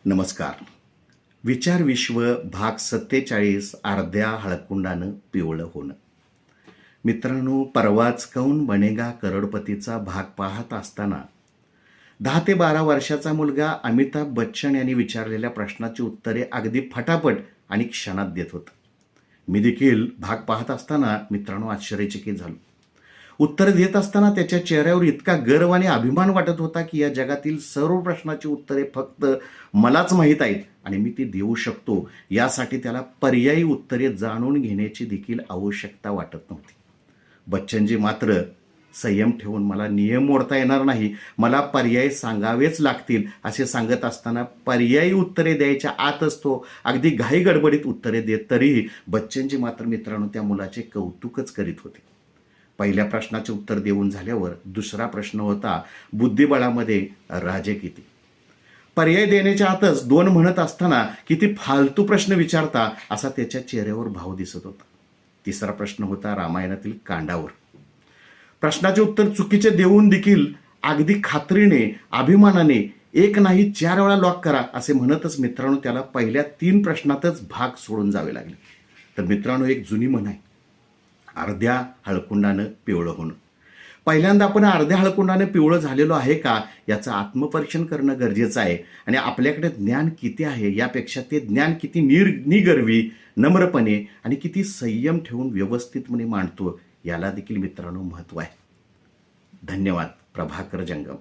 नमस्कार. विचार विश्व भाग 47 अर्ध्या हळकुंडानं पिवळं होणं. मित्रांनो, परवाच कौन बनेगा करोडपतीचा भाग पाहत असताना 10 ते 12 वर्षाचा मुलगा अमिताभ बच्चन यांनी विचारलेल्या प्रश्नाची उत्तरे अगदी फटाफट आणि क्षणात देत होता. मी देखील भाग पाहत असताना मित्रांनो आश्चर्यचकित झालो. उत्तर देत असताना त्याच्या चेहऱ्यावर इतका गर्व आणि अभिमान वाटत होता की या जगातील सर्व प्रश्नाची उत्तरे फक्त मलाच माहीत आहेत आणि मी ती देऊ शकतो, यासाठी त्याला पर्यायी उत्तरे जाणून घेण्याची देखील आवश्यकता वाटत नव्हती. बच्चनजी मात्र संयम ठेवून मला नियम मोडता येणार नाही, मला पर्याय सांगावेच लागतील असे सांगत असताना पर्यायी उत्तरे द्यायच्या आतच तो अगदी घाई गडबडीत उत्तरे देत, तरीही बच्चनजी मात्र मित्रांनो त्या मुलाचे कौतुकच करीत होते. पहिल्या प्रश्नाचे उत्तर देऊन झाल्यावर दुसरा प्रश्न होता, बुद्धिबळामध्ये राजे किती. पर्याय देण्याच्या आतच 2 म्हणत असताना किती फालतू प्रश्न विचारता असा त्याच्या चेहऱ्यावर भाव दिसत होता. तिसरा प्रश्न होता रामायणातील कांडावर. प्रश्नाचे उत्तर चुकीचे देऊन देखील अगदी खात्रीने अभिमानाने 1 नाही 4 वेळा लॉक करा असे म्हणतच मित्रांनो त्याला पहिल्या 3 प्रश्नातच भाग सोडून जावे लागले. तर मित्रांनो, एक जुनी म्हण आहे, अर्ध्या हळकुंडानं पिवळं होणं. पहिल्यांदा आपण अर्ध्या हळकुंडाने पिवळं झालेलो आहे का याचं आत्मपरीक्षण करणं गरजेचं आहे. आणि आपल्याकडे ज्ञान किती आहे यापेक्षा ते ज्ञान किती निगर्वी, नम्रपणे आणि किती संयम ठेवून व्यवस्थितपणे मांडतो याला देखील मित्रांनो महत्त्व आहे. धन्यवाद. प्रभाकर जंगम.